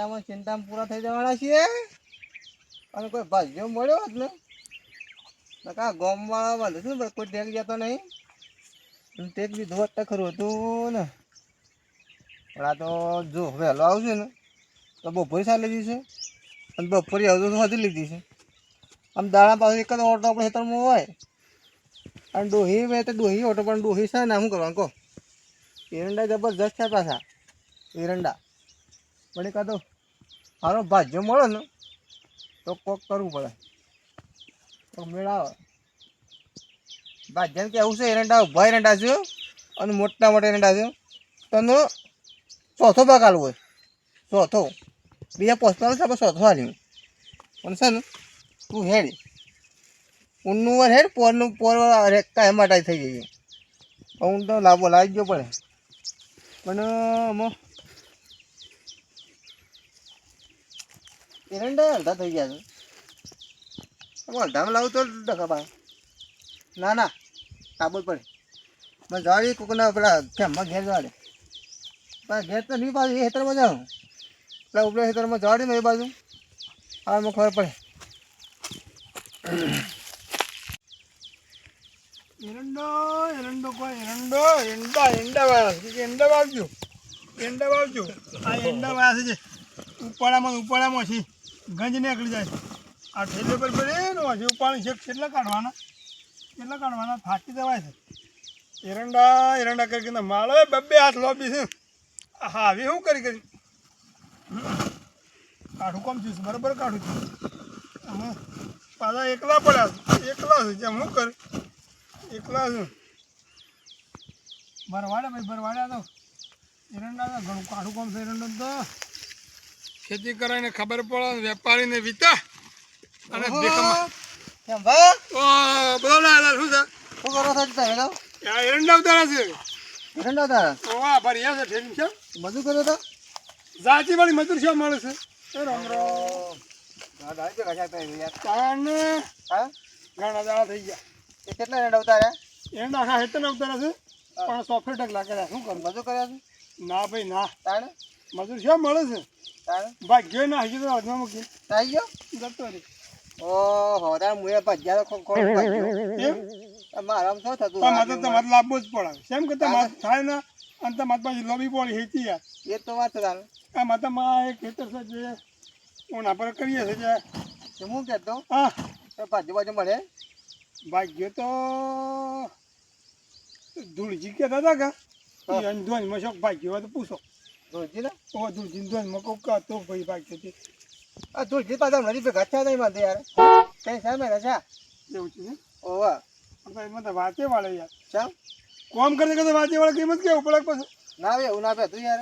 ચિંતામાં પૂરા થઈ જવાના છીએ અને કોઈ ભાગ્યો મળ્યો જ ને નકા ગામવાળા વધુ ને કોઈ ટેક જતો નહીં ટેક લીધું હોત તો ખરું હતું ને પણ આ તો જો વહેલો આવશે ને તો બપોરે ચાલી જશે અને બપોરે આવતું તો હજી લીધી છે આમ દાણા પાછું એક જ ઓટો આપણે ખેતરમાં હોય અને ડોહી મેં તો ડોહી ઓટો પણ ડોહી છે ને શું કરવાનું કહો એરંડા જબરજસ્ત છે પાછા એરંડા પણ કાં તો સારો ભાજ્યો મળે ને તો કોક કરવું પડે તો મેળ આવે ભાજ્યાને કેવું છે એરંડા ઉભા એરંડા છે અને મોટા મોટા એરંડા છે તને ચોથો ભાગ આલવો હોય ચોથો બીજા પોસ્ટમાં આપણે ચોથો આલ્યું પણ છે ને તું હેડ ઊનનું વાર હેડ પોરનું પોર કાંઈ માટે થઈ જઈએ હું તો લાવી ગયો પડે પણ એરંડા અડધા થઈ ગયા છે અડધામાં લાવું તો ડખા ના ના કાબુ પડે બસ જવાડી કોકના પેલા કેમમાં ઘેર જવાડે ઘેર તો નહીં પાછું એ ખેતરમાં જાઉં પેલા ઉપલા ખેતરમાં જવાડી ને એ બાજુ આમાં ખબર પડે એરંડો એરંડો કોઈ એરંડો એંડા વાવજો આ એંડા વાયા છે ઉપાડામાં છે ગંજ નીકળી જાય આ ઠેલે પર પડે ને હજી ઉપાડી છે કેટલા કાઢવાના થાકી જવાય છે એરંડા કરીને માળો બબ્બે હાથ લોબી છે હા હવે શું કરી કાઢું કોમ છું બરાબર કાઢું છું અમે પાછા એકલા પડ્યા છે જેમ શું કરે એકલા છું ભરવાડ્યા તો એરંડા તો ઘણું કાઢું કોમ છે એરંડા તો ખેતી કરાવીને ખબર પડે વેપારીને વીતા અને બોલો ના શું છે શું કરો છો તમે તો એરંડા ઉતારા છે એરંડા તારા વાહ ભર્યા છે ઠેલી છે મજૂર કર્યો તો જાતિ વાળી મજૂર શું મળે છે ઘણા દાડા થઈ ગયા કેટલા એરંડા ઉતાર્યા એરંડા આખા હેતર ઉતારા છે પણ સોફ્ટવેર ઢગલા કર્યા શું કરું મજૂર કર્યા છે ના ભાઈ ના તાણે મજૂર શું મળે છે તાણે ભાગ્યો ના હજી તો હાથમાં મૂકી આવી ગયો જતો રે ઓહો તારે મુએ ભજ્યા તો ખોટ ભાગ્યો મારામ શું થતું તમારે લાવવો જ પડે કેમ કે તમારે થાય ને અને તમારે પાછી લોબી પડી હેતી યાર એ તો વાત તારે આ માતામાં એક ખેતર છે જે ઓના પર કરીએ છે જે હું કહેતો હા બાજુ બાજુ મળે ભાગ્યો તો ધૂળજી કહેતા હતા કે ધોનમાં શોખ ભાગ્યો હોય તો પૂછો ધોળજી ને ઓ ધૂળજી ધોનમાં કોક તો ભાઈ ભાગ્યો છે આ ધોળજી પાછા નદી પે ઘચ્યા નહીં માનते યાર કઈ સામે રજા એવું છે ને ઓવા એમાં તો વાંચે વાળે યાર ચાલ કોમ કરતા વાંચે વાળે કિંમત કેવું પડે પછી ના એવું ના પે તું યાર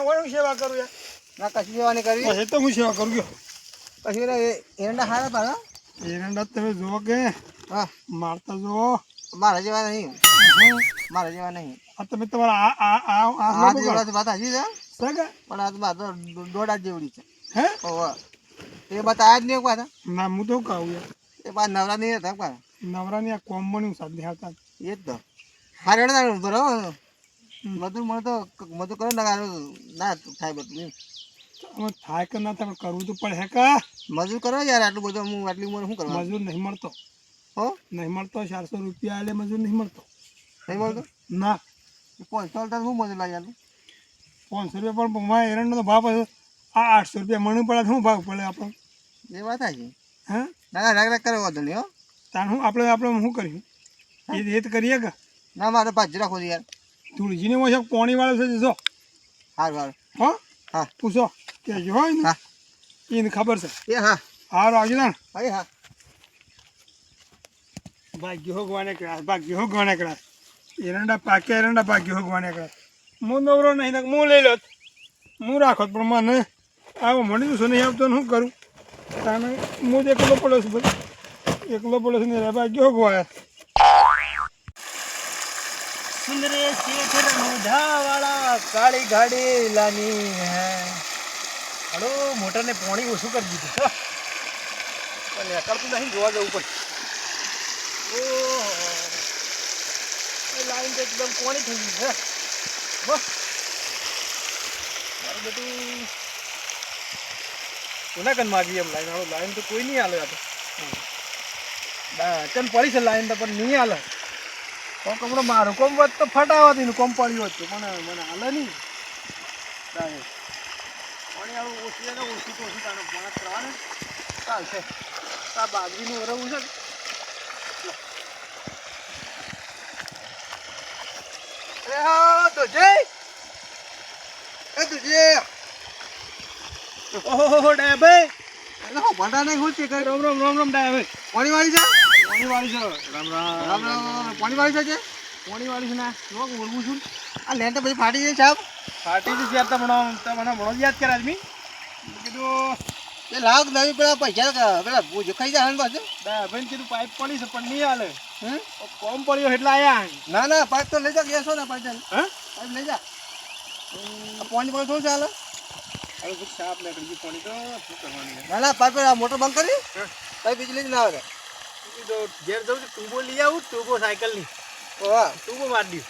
હું સેવા કરું યાર ના કશી સેવા નહીં કરવી પછી તો હું સેવા કરું ગયો પછી એરંડા હારા પાછા એરંડા તમે જુઓ કે હા મારતા જુઓ મારા જેવા નહીં મારા જેવા નહીં આ તમે તમારા આ જેવડા વાત હજી છે સગા પણ આ તો મારે દોડા જેવડી છે હે ઓવા એ બતાયા જ નહીં પાછા ના હું તો કહું યાર એ પાછા નવરા નહીં હતા પાછા નવરાની આ કોમ બન્યું સાથે હતા એ જ તો હારે બરાબર મજૂર મને તો મજૂર કરો ના થાય બધું અમે થાય કે ના થાય કરવું તો પડે હે કા મજૂર કરો યાર આટલું બધું હું આટલી ઉંમર શું કરવા મજૂર નહીં મળતો હો નહીં મળતો 400 રૂપિયા આલે મજૂર નહીં મળતો નહીં બોલતો ના 500 શું મજૂર લાગે 500 રૂપિયા પણ મારા એરંડનો તો ભાવ હશે આ 800 રૂપિયા મણ પડે શું ભાવ પડે આપણને એ વાત છે હા ના રાગ રાગ કરે વાંધો નહીં હો તાર હું આપણે શું કર્યું એ તો કરીએ કે ના મારે ભાજી રાખો યાર ધૂળજીને મોસમ પોણી વાળો છે જો સારું સારું હો હા પૂછો કે જો હોય ને હા એને ખબર છે એ હા હારું આવજો ને હા હા ભાગ્ય ભગવાને કરાશ એરંડા પાક્યા એરંડા ભાગ્ય ભગવાને કરાશ હું નવરો નહીં હું લઈ લો હું રાખો પણ મને આવો મને તો નહીં આવતો ને શું કરું તાને હું જ એકલો પડ્યો છું ભાઈ એકલો પડ્યો છું ને ભાગ્ય ભગવાન સુંદરે શેઠ રણુધાવાળા કાળી ગાડી લાની હે હલો મોટરને પાણી ઓછું કરી દીધું પણ નીકળતું નહીં જોવા જવું પડે ઓહો એ લાઈન તો એકદમ પાણી થઈ ગયું છે બસ મારું બધું કોના કન માગી એમ લાઈન આલો લાઈન તો કોઈ નહીં આલે આ તો ચન પડી છે લાઈન તો પણ નહીં આલે કોમ કમરો મારું કોમ વત તો ફટાવાથી નું કોમ પડ્યું હતું પણ મને હાલે નહીં પાણી આવું ઓછી ને ઓછી તો ઓછી તાનો પોણા ત્રણ ચાલશે આ બાજરીનું વરવું છે એ હા તો જય એ તુજે ઓહો ડાય ભાઈ એટલે હું ભંડા નહીં ખુશ છે કઈ રામ રામ રામ રામ ડાય ભાઈ પાણી વાળી છે પાણી વાળી છે રામ રામ રામ રામ પાણી વાળી છે પાણી વાળી છે ના જોક બોલવું છું આ લેન્ટર પછી ફાટી જાય સાહેબ પાર્ટી જ યાદ તમને ભણો યાદ કર્યા આદમી કીધું એ લાગ નવી પેલા પૈસા પેલા ભૂજ ખાઈ જાય ને પાછું ડાય ભાઈ કીધું પાઇપ પડી છે પણ નહીં હાલે હમ કોમ પડ્યો એટલે આયા ના ના પાઇપ તો લઈ જા ગેસો ને પાઇપ હા પાઇપ લઈ જા પાણી પડે થોડું ચાલે હવે કુછ સાફ નીકળી ગયું પાણી તો શું કરવાની ના ના પાઇપ મોટર બંધ કરી પાઇપ બીજલી જ ના આવે કીધું ઘેર જવું તો ટૂબો લઈ આવું ટૂબો સાયકલની ઓવા ટૂબો મારી દઉં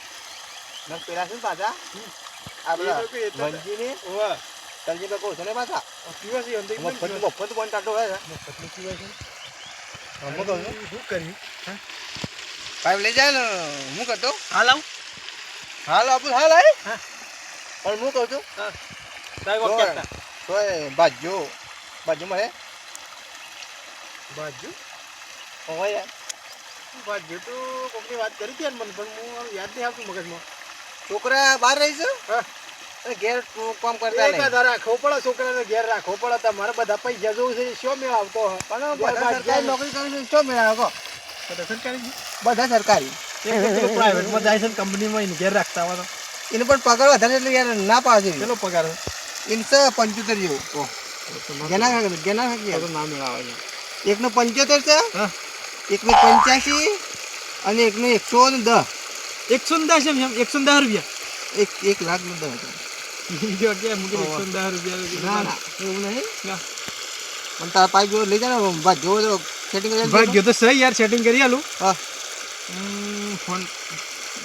ના પેલા શું પાછા આ બધા વંજીને ઓવા તલજી પે કહું છે ને પાછા પીવા છે અંદર મફત બંધ કાઢો હોય ને પતલી પીવા છે હું કહું છું શું કર્યું પાઇપ લઈ જાય ને હું કરતો હાલ આવું હાલ આપું હાલ આય હા પણ હું કહું છું હા ડાય વખત તો બાજુ મળે બાજુ હોય યાર બાજુ તો કોકની વાત કરી હતી મને પણ હું યાદ નહીં આવતું મગજમાં છોકરા બહાર રહી છે હા ઘેર કામ કરતા નહીં બધા રાખવો પડે છોકરાને ઘેર રાખવો પડે તમારે બધા પૈસા જોવું છે શું મેળ આવતો પણ બધા સરકારી નોકરી કરે છે શું મેળવે કહો બધા સરકારી બધા સરકારી પ્રાઇવેટમાં જાય છે કંપનીમાં એને ઘેર રાખતા હોય એને પણ પગાર વધારે એટલે યાર ના પાવે છે કેટલો પગાર એને છે 75 જેવું ગેના ના મેળાવે છે એકનો 75 છે હા એકનો 85 અને એકનો 110 110 એમ 110 રૂપિયા એક લાખ નો 10 જો કે મુકે 110 રૂપિયા ના ના એવું નહીં ના પણ તારા પાઇપ જો લઈ જા ને બસ જો સેટિંગ કરી ભાગ્યો તો સહી યાર સેટિંગ કરી આલું હા ફોન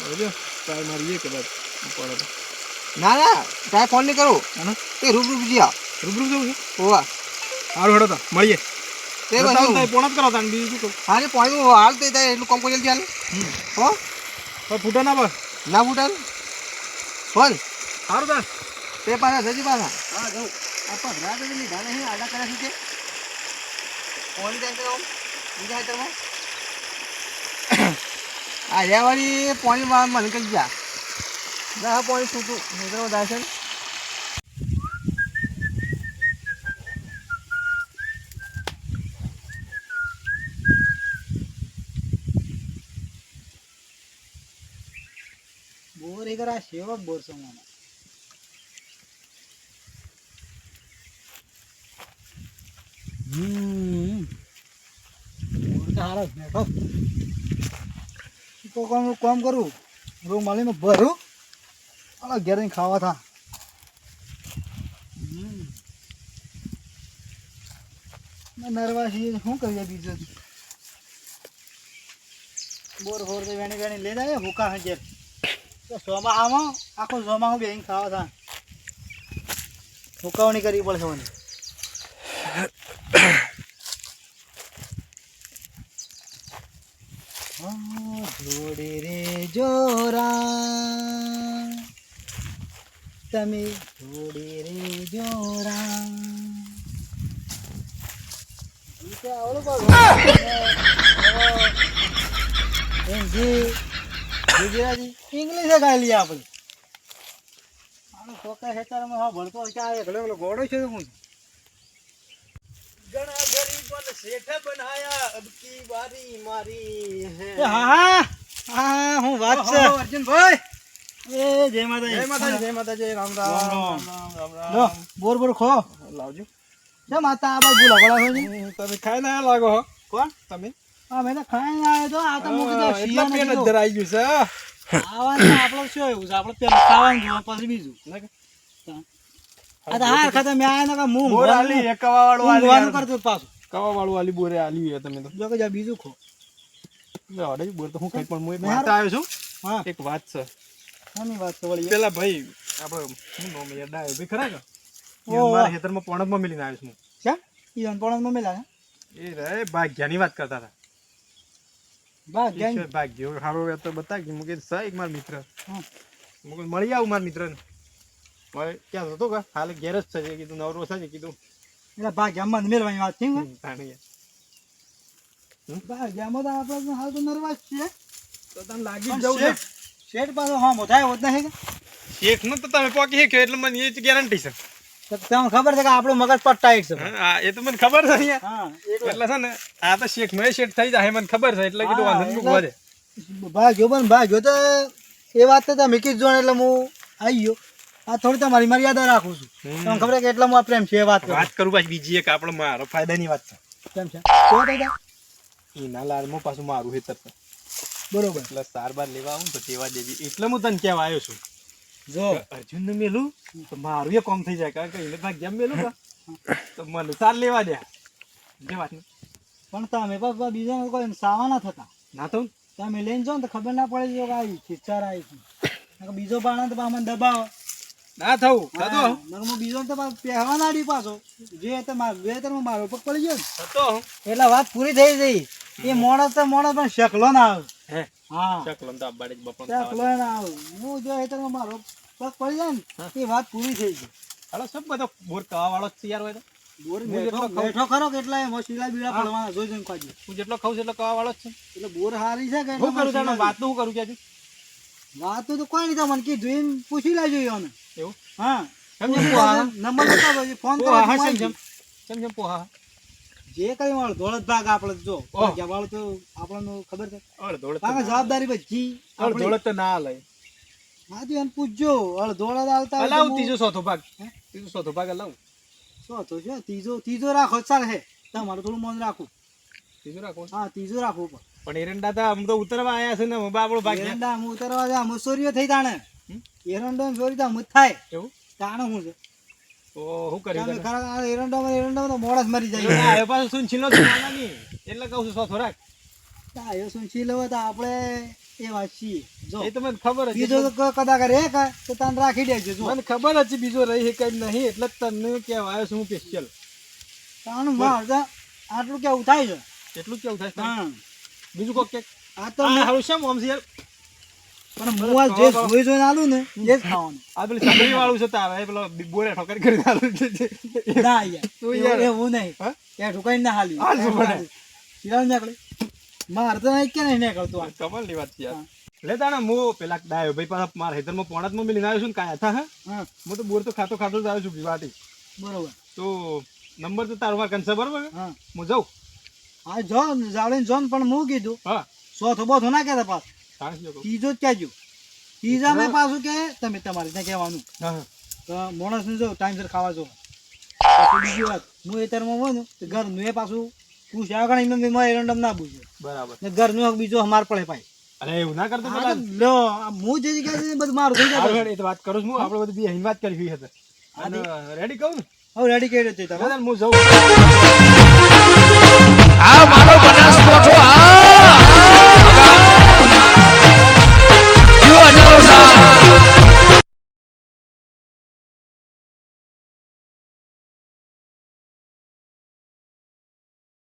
બોલ્યો ટ્રાય મારીએ કે બાદ પડે તો ના ના તારે ફોન નહીં કરું હા તે રૂબરૂ જી રૂબરૂ જવું છે હોવા હારું હેડો તો મળીએ તે બતાવો બસ તો પોણત કરો તાન બીજું શું કરું હા ને પાણી હાલ તો થાય એટલું કામ કરી હાલ હો પણ ફૂટો ના બસ ના ફૂટાલ ફોન સારું તાન તે પાછા જજી પાછા હા જવું આ પધરા તો લીધા નહીં આડા કર્યા છે પાણી જાય તો બીજા હેતરમાં આ રેવાળી પાણી મને કરી જા ના પાણી છૂટું હેતરમાં જાય છે બોર એ કરા સેવક બોર સમાન કામ કરું રૂમ માલીને ભરું અલા ઘેર ખાવા થા નરવાસી શું કરીએ બીજું બોર બોર તો વેણી વેણી લઈ જાય ભૂકા હજે સોમાહામાં આખો સોમાહું બેહીને ખાવા થા ભૂકાવણી કરવી પડશે મને જોડે રે જોરા તમે જોડે રે જોરા ગુજરાતી ઇંગ્લિશ ગાઈ લઈએ આપણે છોકરા ખેતરમાં હા ભણતો ક્યાં ઘણો પેલો ઘોડો છે હું ઘણા ગરીબોને શેઠ બનાયા અબકી બારી મારી હે હા હા હું વાત છે અર્જુનભાઈ એ જય માતાજી જય માતાજી જય માતાજી રામ રામ રામ રામ રામ લો બોર બોર ખો લાવજો જય માતા આ બાજુ લગડા હોય તમે ખાઈ ના લાગો હો કોણ તમે હા મેં તો ખાઈ આવ્યો તો આ તો મુકે તો શિયાળ પેટ જ ધરાઈ ગયું છે ખાવાનું આપણો શું એવું છે આપણે પેલા ખાવાનું જોવા પછી બીજું આ તો હાર ખાતા મેં આયા ને મું બોર આલી એકવા વાળો આલી કરતો પાછું કવા વાળો આલી બોરે આલી તમે તો જો કે જા બીજું ખો લે ઓડે બોર તો હું કઈ પણ મોય વાત આવ્યો છું હા એક વાત છે કોની વાત છે વળી પેલા ભાઈ આપણે હું નો મે ડાયો ભઈ ખરા કે મારા ખેતરમાં પોણકમાં મિલીને આવ્યો છું ક્યાં ઈ અનપણમાં મેલા હે એ રે ભાગ્યાની વાત કરતા હતા. ભાગ્યા ઈશ્વર ભાગ્યો હારો એ તો બતાવી મુકે એક માર મિત્ર હા. મુકે મળી આવું માર મિત્રને હવે ક્યાં હતો કે હાલ ઘેર જ છે કીધું નવરો છે કીધું એટલે ભાગ્યામાં જ મેલવાની વાત થઈ તાણી ભાગ્યામાં તો આપણે હાલ તો નર્વસ છે તો તને લાગી જ જવું છે. શેઠ પાછો હા મોઢાય હોત નહીં કે શેઠ નું તો તમે પોકી શેખ્યો એટલે મને એ ગેરંટી છે. તો તમને ખબર છે કે આપણું મગજ પર ટાઈટ છે હા એ તો મને ખબર છે યાર. હા એટલે છે ને આ તો શેઠ નો શેઠ થઈ જાય મને ખબર છે એટલે કીધું વાંધો નહીં વધે. ભાગ્યો પણ ભાગ્યો તો એ વાત તો તમે કીધું જોણ એટલે હું આવી ગયો આ થોડી તમારી મર્યાદા રાખું છું તમને ખબર છે કે એટલા હું પ્રેમ છે એ વાત વાત કરું પાછી બીજી એક આપણે મારો ફાયદાની વાત છે. કેમ છે કેવો દાદા એના લાડમાં પાછું મારું હેતર છે બરોબર એટલે સાર બાર લેવા આવું તો તેવા દેવી એટલે હું તને કહેવા આવ્યો છું. જો અર્જુન ને મેલું તો મારું એ કોમ થઈ જાય કારણ કે એને ભાગ્યા મેલું કા તો મને સાર લેવા દે જે વાત નહીં. પણ તમે પાછા બીજા કોઈ સાવા ના થતા ના તો તમે લઈને જાઓ ને તો ખબર ના પડે જો કે આવી ખીચાર આવી છે બીજો પાણા તો મને દબાવો ના થવું થતો હું બીજો તો પહેવા નાડી પાછો જે તે મારો પગ પડી ગયો ને થતો એટલે વાત પૂરી થઈ ગઈ એ મોણસ તો મોણસ પણ શકલો ના આવે હે હા ચકલો તો આબાડે જ બપોર શકલો ના આવે હું જો એ મારો પગ પડી જાય ને એ વાત પૂરી થઈ ગઈ હાલો સબ બધો બોર કવા વાળો જ તૈયાર હોય તો બોર બેઠો ખરો કેટલા એમાં શીલા બીડા પડવાના જોઈ જોઈને ખાજો હું જેટલો ખાઉં છું એટલો કવા વાળો જ છે. એટલે બોર હારી છે કે હું કરું તાણે વાત હું કરું ક્યાંથી વાત તો કોઈ નહીં તમને કીધું એમ પૂછી લેજો એને એવું હા સમજે પોહા નંબર બતાવો ફોન પોહા હા કરો સમજમ પોહા જે કઈ વાળો ધોળત ભાગ આપણે જો ઓહ. વાળો તો આપણને ખબર છે અડધોળ કારણ કે જવાબદારી બધી અડધોળ તો ના લઈ હા તો એને પૂછજો ધોળત આવતા હોય તો હલાવ હું- ત્રીજો ચોથો ભાગ ત્રીજો ચોથો ભાગ હલાવ શું હતો છે ત્રીજો રાખો ચાલ હે તમારું થોડું મન રાખું ત્રીજો રાખો હા ત્રીજો રાખવું પણ એરંડા તો આમ તો ઉતરવા આયા છે ને બાબડો ભાગ એરંડા હું ઉતરવા જા મુસોરીઓ થઈ તાણે એરંડો ચોરી તા મુત થાય એવું તાણે શું છે તો શું કર્યું તમે તને? ખરા એરંડામાં તો મોડા જ મરી એવું ના, જાય એ પાછું શું છીનો તો નાના નહીં. એટલે કહું છું ચોથો રાખ એ શું છીલો તો આપણે એ વાત છીએ જો એ તો મને ખબર જ બીજો તો કદાચ રે તો તને રાખી દેજો જો મને ખબર જ છે બીજો રહી કઈ નહીં એટલે જ તને કહેવા આવ્યો છું હું સ્પેશિયલ તાણું માર તો આટલું કેવું થાય છે એટલું જ કેવું થાય છે? હા બીજું કોક કે આ તો આ હારું શેમ આમ છે યાર? પણ હું આ જે જોઈ જોઈને આલું ને એ જ ખાવાનું આ પેલી સાંભળી વાળું છે તારે એ પેલો બોરે ઠોકર કરી આલું છે. ના યાર તું યાર. એવું નહીં હા? એ ઠુકાઈ ના હાલી હાલશું પડે. શિરાવ નીકળે મારે તો નહીં કે નહીં નીકળતું આ કમાલની વાત છે યાર. લે તાણે હું પેલા ડાયો ભાઈ પાછા મારા હેતરમાં પોણાતમાં મિલીને આવ્યો છું ને કાંઈ હતા હા હું તો બોર તો ખાતો ખાતો જ આવ્યો છું પીવાથી. બરોબર તો નંબર તો તારો મારા કંસે બરોબર છે? હા હું જાઉં હા જો જાવડીને જો ને પણ હું કીધું હા ચોથો બોથો ના કહેતા પાછું તાણે શું કહું? ત્રીજો જ કહેજો ત્રીજામાં પાછું કે તમે તમારે ત્યાં કહેવાનું હા હા તો માણસને જો ટાઈમસર ખાવા જો પછી બીજી વાત હું એ તરમાં હોય ને તો ઘરનું એ પાછું પૂછ્યા આગળ એમ એરંડમ ના પૂછ્યું બરાબર. ને ઘરનું હક બીજો અમાર પડે પાય અરે એવું ના કરતો હા પેલા તો લો આ હું જે જગ્યાએ છે ને બધું મારું થઈ હારું જાય હેડ, એ તો વાત કરું છું હું આપણે બધી બે વાત કરી હતી અને રેડી કહું ને હવે રેડી કરી દે તમે હું જાઉં આ મારો બનાસકોઠો આ